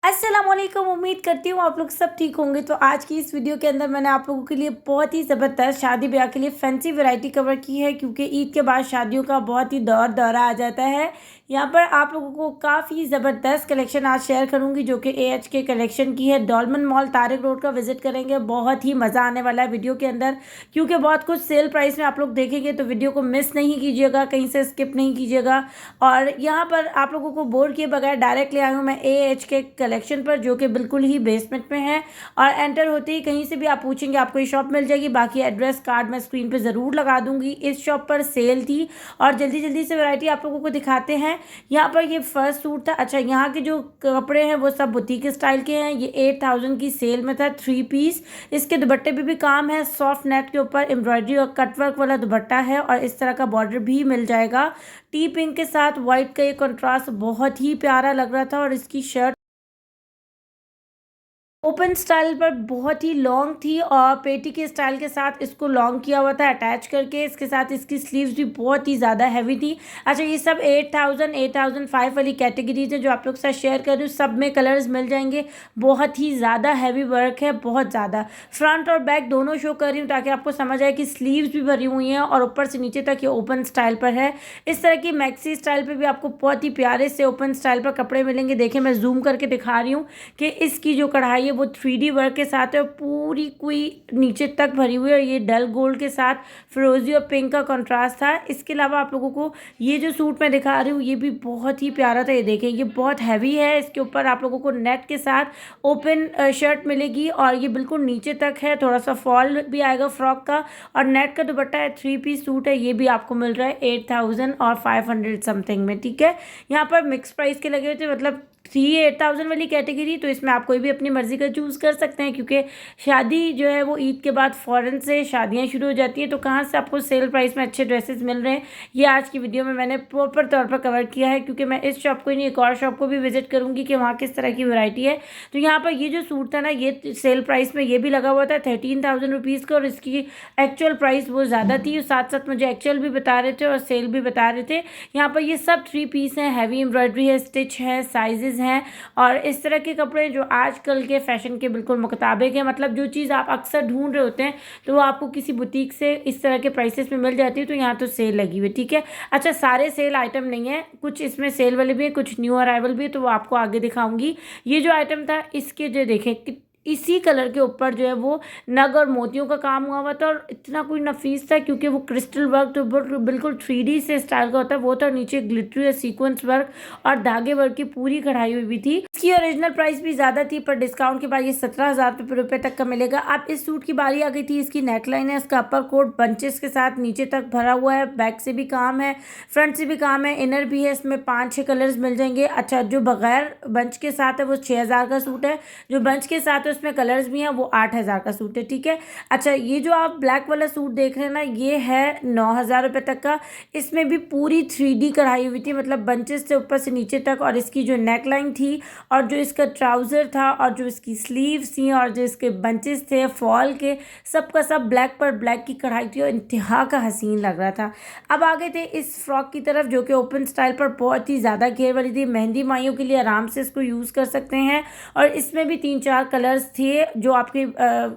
अस्सलामुअलैकुम। उम्मीद करती हूँ आप लोग सब ठीक होंगे। तो आज की इस वीडियो के अंदर मैंने आप लोगों के लिए बहुत ही ज़बरदस्त शादी ब्याह के लिए फैंसी वैरायटी कवर की है, क्योंकि ईद के बाद शादियों का बहुत ही दौरा आ जाता है। यहाँ पर आप लोगों को काफ़ी ज़बरदस्त कलेक्शन आज शेयर करूँगी, जो कि AH के कलेक्शन की है। डॉलमन मॉल तारिक रोड का विजिट करेंगे। बहुत ही मज़ा आने वाला है वीडियो के अंदर, क्योंकि बहुत कुछ सेल प्राइस में आप लोग देखेंगे, तो वीडियो को मिस नहीं कीजिएगा, कहीं से स्किप नहीं कीजिएगा। और यहाँ पर आप लोगों को बोर किए बगैर डायरेक्ट ले आई हूँ मैं AH के कलेक्शन पर, जो कि बिल्कुल ही बेसमेंट में है। और एंटर होते ही कहीं से भी आप पूछेंगे आपको ये शॉप मिल जाएगी। बाकी एड्रेस कार्ड मैं स्क्रीन पे ज़रूर लगा दूंगी। इस शॉप पर सेल थी और जल्दी जल्दी से वैरायटी आप लोगों को दिखाते हैं। यहाँ पर ये फर्स्ट सूट था। अच्छा, यहाँ के जो कपड़े हैं वो सब बुटीक स्टाइल के हैं। ये 8000 की सेल में था, 3 पीस। इसके दुपट्टे पे भी काम है, सॉफ्ट नेट के ऊपर एम्ब्रॉयडरी और कटवर्क वाला दुपट्टा है, और इस तरह का बॉर्डर भी मिल जाएगा। टी पिंक के साथ व्हाइट का ये कंट्रास्ट बहुत ही प्यारा लग रहा था। और इसकी शर्ट ओपन स्टाइल पर बहुत ही लॉन्ग थी, और पेटी के स्टाइल के साथ इसको लॉन्ग किया हुआ था अटैच करके। इसके साथ इसकी स्लीव्स भी बहुत ही ज़्यादा हैवी थी। अच्छा, ये सब 8000 8005 वाली कैटेगरीज है जो आप लोग के साथ शेयर कर रही हूँ। सब में कलर्स मिल जाएंगे। बहुत ही ज़्यादा हैवी वर्क है, बहुत ज़्यादा। फ्रंट और बैक दोनों शो कर रही हूँ ताकि आपको समझ आए कि स्लीव्स भी भरी हुई हैं, और ऊपर से नीचे तक ये ओपन स्टाइल पर है। इस तरह की मैक्सी स्टाइल पर भी आपको बहुत ही प्यारे से ओपन स्टाइल पर कपड़े मिलेंगे। देखिए, मैं जूम करके दिखा रही हूँ कि इसकी जो कढ़ाई है वो 3D वर्क के साथ है, और पूरी कोई नीचे तक भरी हुई है। और ये डल गोल्ड के साथ फिरोजी और पिंक का कंट्रास्ट था। इसके अलावा आप लोगों को ये जो सूट मैं दिखा रही हूँ ये भी बहुत ही प्यारा था। ये देखें, ये बहुत हैवी है। इसके ऊपर आप लोगों को नेट के साथ ओपन शर्ट मिलेगी, और ये बिल्कुल नीचे तक है। थोड़ा सा फॉल भी आएगा फ्रॉक का, और नेट का दुपट्टा है। 3 पीस सूट है। ये भी आपको मिल रहा है 8500 समथिंग में। ठीक है, यहाँ पर मिक्स प्राइस के लगे हुए थे, मतलब 8000 वाली कैटेगरी। तो इसमें आप कोई भी अपनी मर्जी का चूज़ कर सकते हैं, क्योंकि शादी जो है वो ईद के बाद फ़ौरन से शादियां शुरू हो जाती हैं। तो कहाँ से आपको सेल प्राइस में अच्छे ड्रेसेस मिल रहे हैं, ये आज की वीडियो में मैंने प्रॉपर तौर पर कवर किया है। क्योंकि मैं इस शॉप को ही नहीं, एक और शॉप को भी विजिट करूँगी कि वहाँ किस तरह की वैरायटी है। तो यहाँ पर ये जो सूट था ना, ये सेल प्राइस में ये भी लगा हुआ था 13000 रुपीज़ का, और इसकी एक्चुअल प्राइस वो ज़्यादा थी। साथ साथ मुझे एक्चुअल भी बता रहे थे और सेल भी बता रहे थे। यहाँ पर ये सब 3 पीस हैं, हैवी एम्ब्रॉयडरी है, स्टिच है, साइजेस हैं, और इस तरह के कपड़े जो आजकल के फैशन के बिल्कुल मुताबिक है। मतलब जो चीज़ आप अक्सर ढूंढ रहे होते हैं तो वो आपको किसी बुटीक से इस तरह के प्राइसेस में मिल जाती है। तो यहाँ तो सेल लगी हुई। ठीक है, अच्छा, सारे सेल आइटम नहीं है, कुछ इसमें सेल वाले भी हैं, कुछ न्यू अराइवल भी है, तो वो आपको आगे दिखाऊंगी। ये जो आइटम था इसके जो देखें, इसी कलर के ऊपर जो है वो नग और मोतियों का काम हुआ था, और इतना कोई नफीस था, क्योंकि वो क्रिस्टल वर्क तो बिल्कुल 3D से स्टाइल का होता है वो था। नीचे ग्लिटरी और सीक्वेंस वर्क और धागे वर्क की पूरी कढ़ाई हुई भी थी। इसकी ओरिजिनल प्राइस भी ज़्यादा थी, पर डिस्काउंट के बाद ये 17000 रुपये तक का मिलेगा। अब इस सूट की बारी आ गई थी। इसकी नेकलाइन है, इसका अपर कोट बंचेस के साथ नीचे तक भरा हुआ है। बैक से भी काम है, फ्रंट से भी काम है, इनर भी है। इसमें 5-6 कलर्स मिल जाएंगे। अच्छा, जो बगैर बंच के साथ है वो 6000 का सूट है, जो बंच के साथ है उसमें कलर्स भी हैं वो 8000 का सूट है। ठीक है, अच्छा, ये जो आप ब्लैक वाला सूट देख रहे हैं ना, ये है 9000 रुपये तक का। इसमें भी पूरी 3D कढ़ाई हुई थी, मतलब बंचेस से ऊपर से नीचे तक। और इसकी जो नेकलाइन थी, और जो इसका ट्राउज़र था, और जो इसकी स्लीव्स थी, और जो इसके बंचेस थे फॉल के, सब का सब ब्लैक पर ब्लैक की कढ़ाई थी, और इंतहा का हसीन लग रहा था। अब आ गए थे इस फ्रॉक की तरफ, जो कि ओपन स्टाइल पर बहुत ही ज़्यादा घेर वाली थी। मेहंदी माइयों के लिए आराम से इसको यूज़ कर सकते हैं। और इसमें भी 3-4 कलर्स थे, जो आपके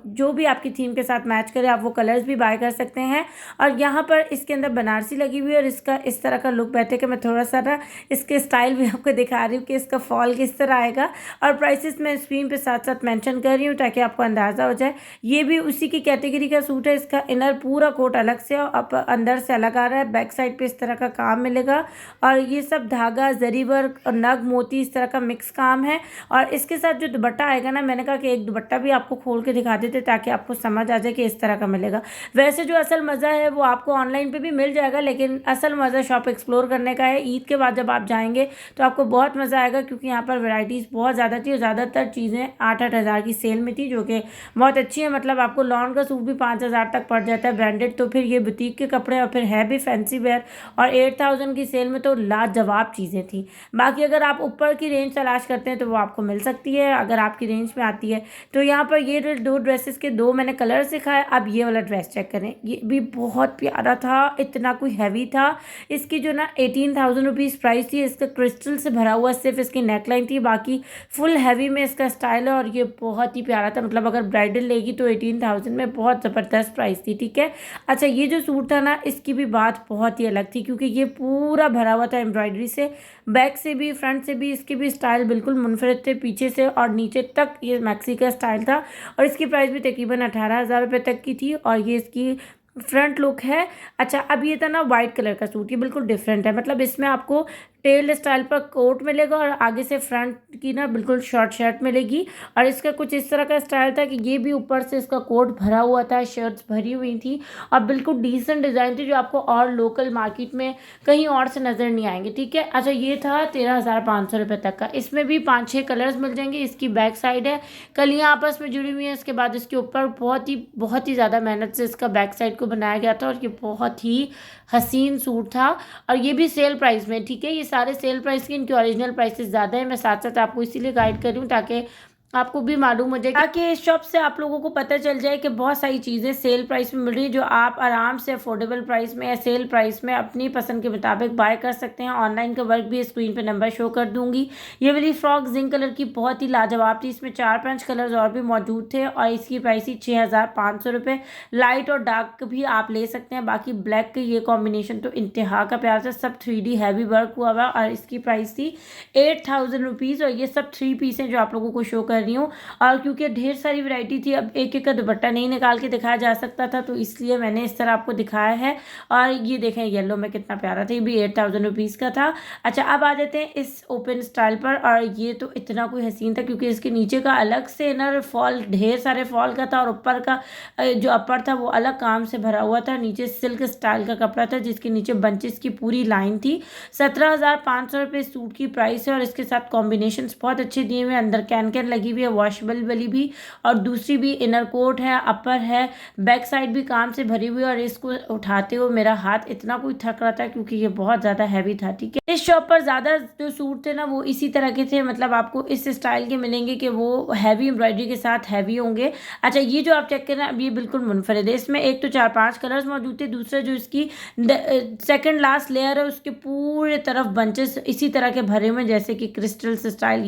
जो भी आपकी थीम के साथ मैच करे आप वो कलर्स भी बाय कर सकते हैं। और यहाँ पर इसके अंदर बनारसी लगी हुई है, और इसका इस तरह का लुक बैठे कि मैं थोड़ा सा ना इसके स्टाइल भी आपको दिखा रही हूँ कि इसका फॉल किस तरह आएगा। और प्राइसेस मैं स्क्रीन पे साथ साथ मेंशन कर रही हूँ ताकि आपको अंदाज़ा हो जाए। ये भी उसी की कैटेगरी का सूट है। इसका इनर पूरा कोट अलग से और अंदर से अलग आ रहा है। बैक साइड पे इस तरह का काम मिलेगा, और ये सब धागा, जरी वर्क और नग मोती इस तरह का मिक्स काम है। और इसके साथ जो दुपट्टा आएगा ना, मैंने कहा कि एक दुपट्टा भी आपको खोल के दिखा देते ताकि आपको समझ आ जाए कि इस तरह का मिलेगा। वैसे जो असल मज़ा है वो आपको ऑनलाइन पे भी मिल जाएगा, लेकिन असल मज़ा शॉप एक्सप्लोर करने का है। ईद के बाद जब आप जाएंगे तो आपको बहुत मज़ा आएगा, क्योंकि यहाँ पर वैरायटीज़ बहुत ज़्यादा थी, और ज़्यादातर चीज़ें 8-8 हज़ार की सेल में थी, जो कि बहुत अच्छी है। मतलब आपको लॉन का सूट भी 5000 तक पड़ जाता है ब्रांडेड, तो फिर ये बुटीक के कपड़े और फिर है भी फैंसी वेयर, और 8000 की सेल में तो लाजवाब चीज़ें थी। बाकी अगर आप ऊपर की रेंज तलाश करते हैं तो वो आपको मिल सकती है, अगर आपकी रेंज में आती है। है। तो यहाँ पर ये 2 ड्रेसेस के 2 मैंने कलर सिखाए। अब ये वाला ड्रेस चेक करें, ये भी बहुत प्यारा था, इतना कोई हैवी था। इसकी जो ना 18,000 रुपीज़ प्राइस थी। इसका क्रिस्टल से भरा हुआ सिर्फ इसकी नेकलाइन थी, बाकी फुल हैवी में इसका स्टाइल है और ये बहुत ही प्यारा था। मतलब अगर ब्राइडल लेगी तो 18,000 में बहुत ज़बरदस्त प्राइस थी, ठीक है। अच्छा, ये जो सूट था ना, इसकी भी बात बहुत ही अलग थी क्योंकि ये पूरा भरा हुआ था एम्ब्रॉयडरी से। बैक से भी फ्रंट से भी इसके भी स्टाइल बिल्कुल मुनफरद थे, पीछे से और नीचे तक ये मैक्सी का स्टाइल था। और इसकी प्राइस भी तकरीबन 18,000 रुपये तक की थी और ये इसकी फ्रंट लुक है। अच्छा, अब ये था ना वाइट कलर का सूट, ये बिल्कुल डिफरेंट है। मतलब इसमें आपको टेल स्टाइल पर कोट मिलेगा और आगे से फ्रंट की ना बिल्कुल शॉर्ट शर्ट मिलेगी। और इसका कुछ इस तरह का स्टाइल था कि ये भी ऊपर से इसका कोट भरा हुआ था, शर्ट्स भरी हुई थी और बिल्कुल डिसेंट डिज़ाइन थी जो आपको और लोकल मार्केट में कहीं और से नज़र नहीं आएंगे, ठीक है। अच्छा, ये था 13,500 रुपये तक का। इसमें भी 5-6 कलर्स मिल जाएंगे। इसकी बैक साइड है, कलियाँ आपस में जुड़ी हुई हैं। इसके बाद इसके ऊपर बहुत ही ज़्यादा मेहनत से इसका बैक साइड को बनाया गया था और ये बहुत ही हसीन सूट था। और ये भी सेल प्राइस में, ठीक है। ये सारे सेल प्राइस के, इनकी ओरिजिनल प्राइसेस ज़्यादा है। मैं साथ साथ आपको इसीलिए गाइड कर रही हूँ ताकि आपको भी मालूम हो जाए, ताकि इस शॉप से आप लोगों को पता चल जाए कि बहुत सारी चीज़ें सेल प्राइस में मिल रही है जो आप आराम से अफोर्डेबल प्राइस में या सेल प्राइस में अपनी पसंद के मुताबिक बाय कर सकते हैं। ऑनलाइन का वर्क भी स्क्रीन पे नंबर शो कर दूंगी। ये वाली फ्रॉक जिंक कलर की बहुत ही लाजवाब थी। इसमें 4-5 कलर्स और भी मौजूद थे और इसकी प्राइस थी 6,500 रुपये। लाइट और डार्क भी आप ले सकते हैं। बाकी ब्लैक का ये कॉम्बिनेशन तो इंतहा का प्यार था, सब 3D हैवी वर्क हुआ हुआ और इसकी प्राइस थी 8,000 रुपीज़। और ये सब 3 पीस हैं जो आप लोगों को शो कर रही हूँ। और क्योंकि ढेर सारी वैरायटी थी, अब एक एक का दुपट्टा नहीं निकाल के दिखाया जा सकता था, तो इसलिए मैंने इस तरह आपको दिखाया है। और ये देखें येलो में कितना प्यारा था, ये भी 8,000 रुपीज़ का था। अच्छा, अब आ जाते हैं इस ओपन स्टाइल पर। और ये तो इतना कोई हसीन था क्योंकि इसके नीचे का अलग से इनर फॉल, ढेर सारे फॉल का था और ऊपर का जो अपर था वो अलग काम से भरा हुआ था। नीचे सिल्क स्टाइल का कपड़ा था जिसके नीचे बंचेस की पूरी लाइन थी। 17,500 रुपये सूट की प्राइस है और इसके साथ कॉम्बिनेशन बहुत अच्छे दिए हुए हैं। अंदर कैन कैन लगी हुई है, वॉशेबल वाली भी, और दूसरी भी इनर कोट है, अपर है, बैक साइड भी काम से भरी हुई है। और इसको उठाते हुए मेरा हाथ इतना कोई थक रहा था क्योंकि ये बहुत ज़्यादा हैवी था, ठीक है। इस शॉप पर ज़्यादा जो सूट थे ना वो इसी तरह के थे, मतलब आपको इस स्टाइल के मिलेंगे कि वो हैवी एम्ब्रॉयडरी के साथ हैवी होंगे। अच्छा, ये जो आप चेक कर रहे हैं अब ये बिल्कुल मुनफरिद है। इसमें एक तो 4-5 कलर्स मौजूद थे, दूसरा जो इसकी सेकंड लास्ट लेयर है उसके पूरे तरफ बंचेस इसी तरह के भरे हुए, जैसे कि क्रिस्टल्स स्टाइल,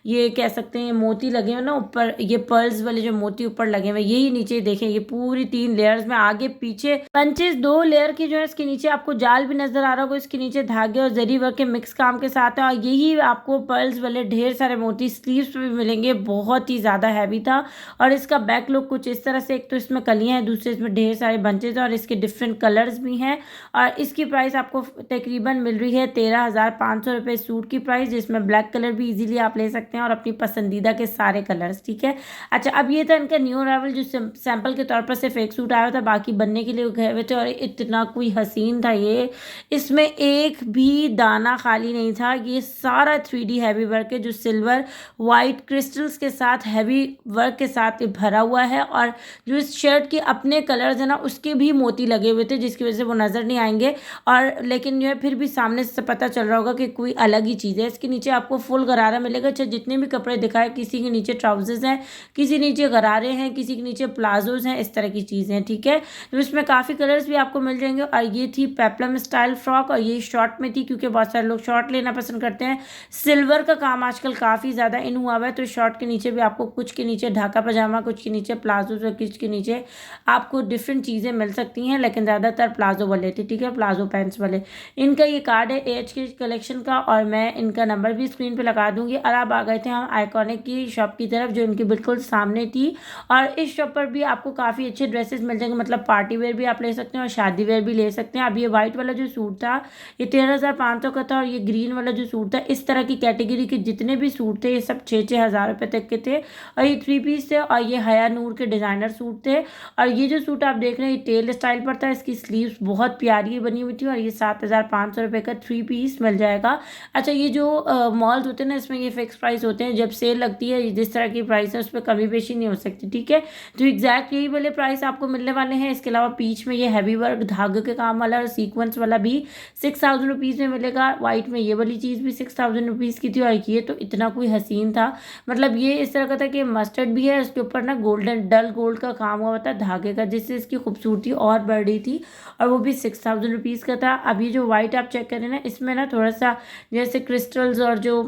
ये कह सकते हैं मोती लगे हुए ना ऊपर, ये पर्ल्स वाले जो मोती ऊपर लगे हुए, यही नीचे देखें, ये पूरी 3 लेयर्स में आगे पीछे बंचेस 2 लेयर की जो है। इसके नीचे आपको जाल भी नजर आ रहा होगा, इसके नीचे धागे और जरी वर्क के मिक्स काम के साथ है। और यही आपको पर्ल्स वाले ढेर सारे मोती स्लीव्स पे भी मिलेंगे। बहुत ही ज़्यादा हैवी था। और इसका बैक लुक कुछ इस तरह से, एक तो इसमें कलियाँ हैं, दूसरे इसमें ढेर सारे बंचेस हैं और इसके डिफरेंट कलर्स भी हैं। और इसकी प्राइस आपको तकरीबन मिल रही है 13,500 रुपये सूट की प्राइस, जिसमें ब्लैक कलर भी इजीली आप ले सकते हैं और अपनी पसंदीदा के सारे कलर्स, ठीक है। अच्छा, अब ये था इनका न्यू अराइवल जो सैंपल के तौर पर सिर्फ एक सूट आया था, बाकी बनने के लिए गए हुए थे। और इतना कोई हसीन था ये, इसमें एक भी दाना खाली नहीं था। ये सारा 3D हैवी वर्क है जो सिल्वर वाइट क्रिस्टल्स के साथ हैवी वर्क के साथ भरा हुआ है। और जो इस शर्ट के अपने कलर्स है ना उसके भी मोती लगे हुए थे जिसकी वजह से वो नज़र नहीं आएंगे। और लेकिन जो है फिर भी सामने से पता चल रहा होगा कि कोई अलग ही चीज़ है। इसके नीचे आपको फुल गरारा मिलेगा। अच्छा, जितने भी कपड़े दिखाए, किसी के नीचे ट्राउजर्स हैं, किसी नीचे गरारे हैं, किसी के नीचे प्लाजोज हैं, इस तरह की चीज़ें, ठीक है। तो इसमें काफ़ी कलर्स भी आपको मिल जाएंगे। और ये थी पेप्लम स्टाइल फ्रॉक और ये शॉर्ट में थी क्योंकि बहुत सारे लोग शॉर्ट लेना पसंद करते हैं। सिल्वर का काम आजकल काफ़ी ज़्यादा इन हुआ है, तो शॉर्ट के नीचे भी आपको कुछ के नीचे ढाका पजामा, कुछ के नीचे प्लाजोज और कुछ के नीचे आपको डिफरेंट चीज़ें मिल सकती हैं, लेकिन ज़्यादातर प्लाजो वाले थे, ठीक है, प्लाजो पैंट्स वाले। इनका ये कार्ड है एच के कलेक्शन का और मैं इनका नंबर भी स्क्रीन पे लगा दूंगी। और अब आ गए थे हम आइकॉनिक की शॉप की तरफ जो इनकी बिल्कुल सामने थी। और इस शॉप पर भी आपको काफ़ी अच्छे ड्रेसेस मिल जाएंगे, मतलब पार्टी वेयर भी आप ले सकते हैं और शादी वेयर भी ले सकते हैं। अब ये वाइट वाला जो सूट था ये 13,500 का था और ये ग्रीन वाला जो सूट था, इस तरह की कैटेगरी के जितने भी सूट थे ये सब 6-6 हज़ार रुपये तक के थे। और ये 3 पीस थे और ये हया नूर के डिज़ाइनर सूट थे। और ये जो सूट आप देख रहे हैं ये टेल स्टाइल पर था, इसकी स्लीव्स बहुत प्यारी बनी हुई थी और ये 7,500 रुपये का 3 पीस मिल जाएगा। अच्छा, ये जो मॉल्स होते हैं ना इसमें ये फिक्स प्राइस होते हैं, जब सेल लगती है है, जिस तरह की प्राइस है उस पर कमी बेशी नहीं हो सकती, ठीक है। तो एग्जैक्ट यही वाले प्राइस आपको मिलने वाले हैं। इसके अलावा पीच में ये हैवी वर्क धागे के काम वाला और सीक्वेंस वाला भी 6000 रुपीज़ में मिलेगा। वाइट में ये वाली चीज़ भी 6000 रुपीज़ की थी, और ये तो इतना कोई हसीन था, मतलब ये इस तरह का था कि मस्टर्ड भी है, उसके ऊपर ना गोल्डन डल गोल्ड का काम हुआ था धागे का, जिससे इसकी खूबसूरती और बढ़ रही थी, और वो भी 6000 रुपीज़ का था। अब ये जो वाइट आप चेक करें ना, इसमें ना थोड़ा सा जैसे क्रिस्टल्स और जो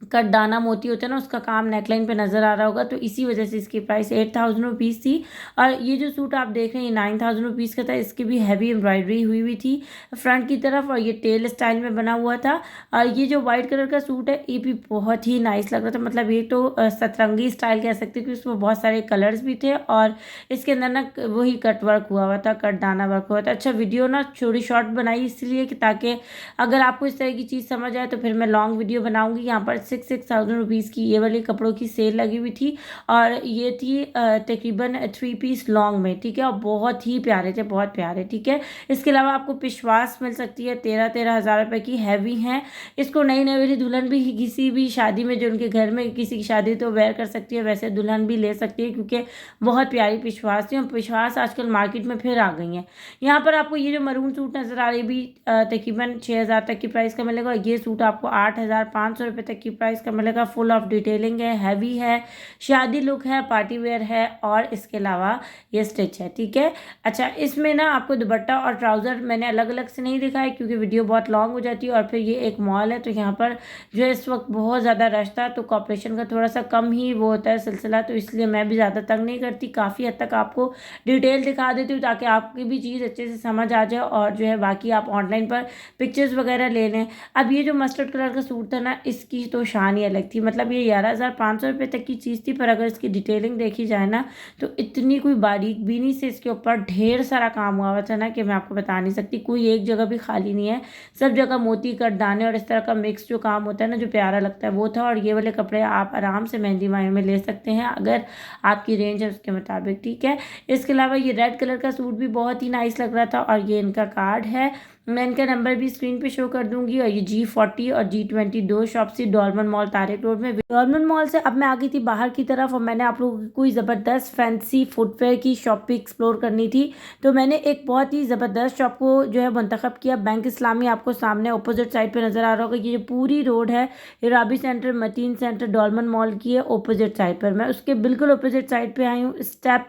कटदाना मोती होता है ना, उसका काम नेकलाइन पे नज़र आ रहा होगा, तो इसी वजह से इसकी प्राइस 8000 रुपीज़ थी। और ये जो सूट आप देख रहे हैं ये 9000 रुपीज़ का था। इसकी भी हैवी एम्ब्रॉयडरी हुई हुई थी फ्रंट की तरफ, और ये टेल स्टाइल में बना हुआ था। और ये जो वाइट कलर का सूट है ये भी बहुत ही नाइस लग रहा था, मतलब ये तो सतरंगी स्टाइल कह सकते हैं, क्योंकि उसमें बहुत सारे कलर्स भी थे, और इसके अंदर ना वही कट वर्क हुआ था, कटदाना वर्क हुआ था। अच्छा, वीडियो ना छोटी शॉर्ट बनाई इसलिए कि ताकि अगर आपको इस तरह की चीज़ समझ आए तो फिर मैं लॉन्ग वीडियो बनाऊंगी। यहाँ पर 6000 रुपीज़ की ये वाली कपड़ों की सेल लगी हुई थी, और ये थी तकरीबन 3 पीस लॉन्ग में, ठीक है, और बहुत ही प्यारे थे, बहुत प्यारे, ठीक है। इसके अलावा आपको पिशवास मिल सकती है 13-13 हज़ार रुपये की, हैवी हैं। इसको नई नवेली दुल्हन भी किसी भी शादी में, जो उनके घर में किसी की शादी तो वेयर कर सकती है, वैसे दुल्हन भी ले सकती है, क्योंकि बहुत प्यारी पिशवास थी, और पिशवास आजकल मार्केट में फिर आ गई हैं। यहाँ पर आपको ये जो मरून सूट नज़र आ रही है भी तकरीबन 6000 तक की प्राइस का मिलेगा। ये सूट आपको 8500 रुपये तक की प्राइस का मिलेगा। फुल ऑफ डिटेलिंग है, हैवी है, शादी लुक है, पार्टी वेयर है, और इसके अलावा ये स्टिच है, ठीक है। अच्छा, इसमें ना आपको दुपट्टा और ट्राउज़र मैंने अलग अलग से नहीं दिखाया, क्योंकि वीडियो बहुत लॉन्ग हो जाती है, और फिर ये एक मॉल है, तो यहाँ पर जो है इस वक्त बहुत ज़्यादा रश था, तो कॉपरेशन का थोड़ा सा कम ही वो होता है सिलसिला, तो इसलिए मैं भी ज़्यादा तंग नहीं करती, काफ़ी हद तक आपको डिटेल दिखा देती हूँ ताकि आपकी भी चीज़ अच्छे से समझ आ जाए, और जो है बाकी आप ऑनलाइन पर पिक्चर्स वगैरह ले लें। अब ये जो मस्टर्ड कलर का सूट था ना, इसकी तो शान ही अलग थी, मतलब ये 11500 रुपये तक की चीज़ थी, पर अगर इसकी डिटेलिंग देखी जाए ना तो इतनी कोई बारीक भी नहीं से इसके ऊपर ढेर सारा काम हुआ था ना कि मैं आपको बता नहीं सकती, कोई एक जगह भी खाली नहीं है, सब जगह मोती कटदाने और इस तरह का मिक्स जो काम होता है ना, जो प्यारा लगता है वो था। और ये वाले कपड़े आप आराम से मेहंदी माही में ले सकते हैं अगर आपकी रेंज है उसके मुताबिक, ठीक है। इसके अलावा ये रेड कलर का सूट भी बहुत ही नाइस लग रहा था, और ये इनका कार्ड है, मैं इनका नंबर भी स्क्रीन पे शो कर दूंगी। और ये G40 और G20 दो शॉप थी डॉलमन मॉल तारिक रोड में। डॉलमन मॉल से अब मैं आ गई थी बाहर की तरफ, और मैंने आप लोगों की कोई ज़बरदस्त फैंसी फुटवेयर की शॉप भी एक्सप्लोर करनी थी, तो मैंने एक बहुत ही ज़बरदस्त शॉप को जो है मुंतखब किया। बैंक इस्लामी आपको सामने अपोजिट साइड पे नज़र आ रहा होगा, ये जो पूरी रोड है राबी सेंटर, मतीन सेंटर, डॉलमन मॉल की है अपोजिट साइड पर, मैं उसके बिल्कुल अपोजिट साइड पर आई हूँ। स्टेप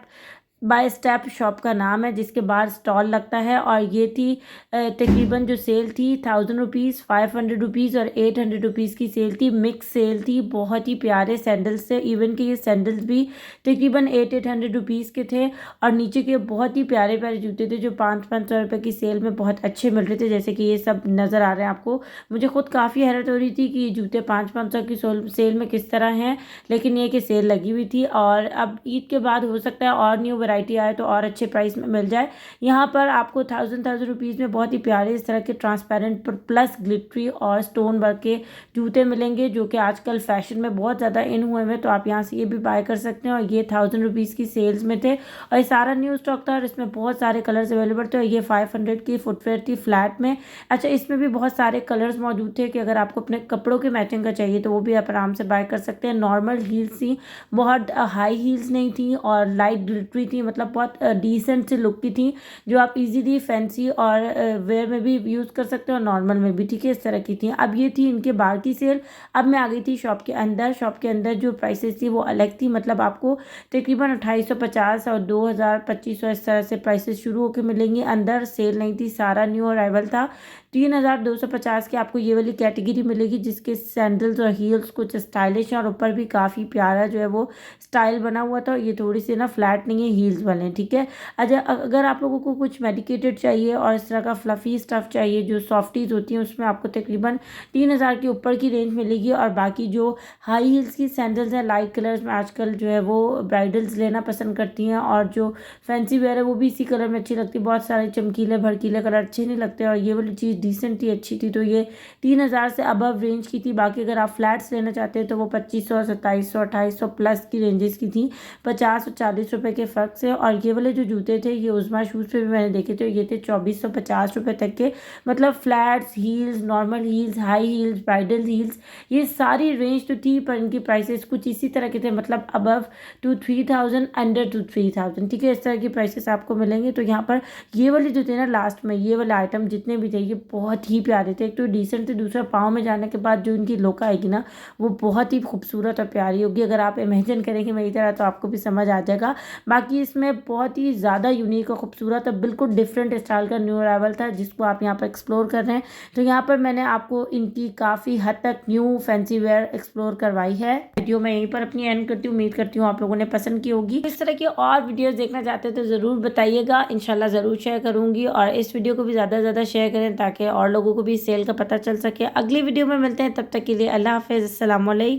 बाय स्टेप शॉप का नाम है, जिसके बाहर स्टॉल लगता है। और ये थी तकरीबन जो सेल थी 1000 रुपीज़, 500 रुपीज़ और 800 रुपीज़ की सेल थी, मिक्स सेल थी। बहुत ही प्यारे सैंडल्स थे, इवन कि ये सैंडल्स भी तकरीबन 800 रुपीज़ के थे। और नीचे के बहुत ही प्यारे प्यारे जूते थे जो 500 रुपये की सेल में बहुत अच्छे मिल रहे थे, जैसे कि ये सब नज़र आ रहे हैं आपको। मुझे खुद काफ़ी हैरत हो रही थी कि ये जूते 500 की सेल में किस तरह हैं, लेकिन ये कि सेल लगी हुई थी। और अब ईद के बाद हो सकता है और न्यू वैरायटी आए तो और अच्छे प्राइस में मिल जाए। यहाँ पर आपको 1000 रुपीज़ में बहुत ही प्यारे इस तरह के ट्रांसपेरेंट पर प्लस ग्लिटरी और स्टोन वर्क के जूते मिलेंगे, जो कि आजकल फैशन में बहुत ज़्यादा इन हुए हैं, तो आप यहाँ से ये भी बाय कर सकते हैं। और ये 1000 रुपीज़ की सेल्स में थे, और ये सारा न्यू स्टॉक था, और इसमें बहुत सारे कलर्स अवेलेबल थे। और ये 500 की फुटवेयर थी फ्लैट में। अच्छा, इसमें भी बहुत सारे कलर्स मौजूद थे कि अगर आपको अपने कपड़ों के मैचिंग का चाहिए तो वो भी आप आराम से बाय कर सकते हैं। नॉर्मल हील्स थी, बहुत हाई हील्स नहीं थी, और लाइट ग्लिटरी थी, मतलब बहुत डिसेंट से लुक की थी, जो आप इजीली फैंसी और वेयर में भी यूज़ कर सकते हो और नॉर्मल में भी, ठीक है, इस तरह की थी। अब ये थी इनके बाहर की सेल। अब मैं आ गई थी शॉप के अंदर। शॉप के अंदर जो प्राइसेस थी वो अलग थी, मतलब आपको तकरीबन 2850 और 2000-2500 इस तरह से प्राइसेस शुरू होकर मिलेंगी। अंदर सेल नहीं थी, सारा न्यू अराइवल था। 3250 की आपको ये वाली कैटेगरी मिलेगी, जिसके सैंडल्स और हील्स कुछ स्टाइलिश हैं, और ऊपर भी काफ़ी प्यारा जो है वो स्टाइल बना हुआ था। ये थोड़ी सी ना फ्लैट नहीं है, हील्स वाले हैं, ठीक है। अच्छा, अगर आप लोगों को कुछ मेडिकेटेड चाहिए और इस तरह का फ्लफ़ी स्टफ़ चाहिए, जो सॉफ्टीज़ होती हैं, उसमें आपको तकरीबन 3000 के ऊपर की रेंज मिलेगी। और बाकी जो हाई हील्स की सैंडल्स हैं लाइट कलर्स में, आजकल जो है वो ब्राइडल्स लेना पसंद करती हैं, और जो फैंसी वेयर है वो भी इसी कलर में अच्छी लगती है। बहुत सारे चमकीले भड़कीले कलर अच्छे नहीं लगते, और ये वाली चीज़ डिसेंट थी, अच्छी थी, तो ये 3000 से अबव रेंज की थी। बाकी अगर आप फ्लैट्स लेना चाहते हैं तो वो 2500, 2700, 2800 प्लस की रेंजेस की थी, 50 और 40 रुपये के फ़र्क से। और ये वाले जो जूते थे ये उज़मा शूज़ पे भी मैंने देखे थे, ये थे 2450 रुपये तक के। मतलब flats, heels, normal heels, high heels, bridal heels, ये सारी रेंज तो थी, पर इनकी प्राइसेस कुछ इसी तरह के थे, मतलब अबव टू 3000, अंडर टू 3000, ठीक है, इस तरह की प्राइसेस आपको मिलेंगे। तो यहाँ पर ये वाले जो थे ना लास्ट में, ये वाले आइटम जितने भी थे ये बहुत ही प्यारे थे। एक तो डिसेंट थे, दूसरा पाँव में जाने के बाद जो इनकी लुक आएगी ना वो बहुत ही खूबसूरत और प्यारी होगी। अगर आप इमेजिन करेंगे मेरी तरह तो आपको भी समझ आ जाएगा। बाकी इसमें बहुत ही ज़्यादा यूनिक और खूबसूरत और बिल्कुल डिफरेंट स्टाइल का न्यू अराइवल था जिसको आप यहाँ पर एक्सप्लोर कर रहे हैं। तो यहाँ पर मैंने आपको इनकी काफ़ी हद तक न्यू फैंसी वेयर एक्सप्लोर करवाई है। वीडियो मैं यहीं पर अपनी एंड करती हूँ, उम्मीद करती हूँ आप लोगों ने पसंद की होगी। इस तरह की और वीडियोस देखना चाहते हैं तो ज़रूर बताइएगा, इंशाल्लाह ज़रूर शेयर करूँगी। और इस वीडियो को भी ज़्यादा से ज़्यादा शेयर करें ताकि और लोगों को भी सेल का पता चल सके। अगली वीडियो में मिलते हैं, तब तक के लिए अल्लाह हाफ़िज़, अस्सलाम वालेकुम।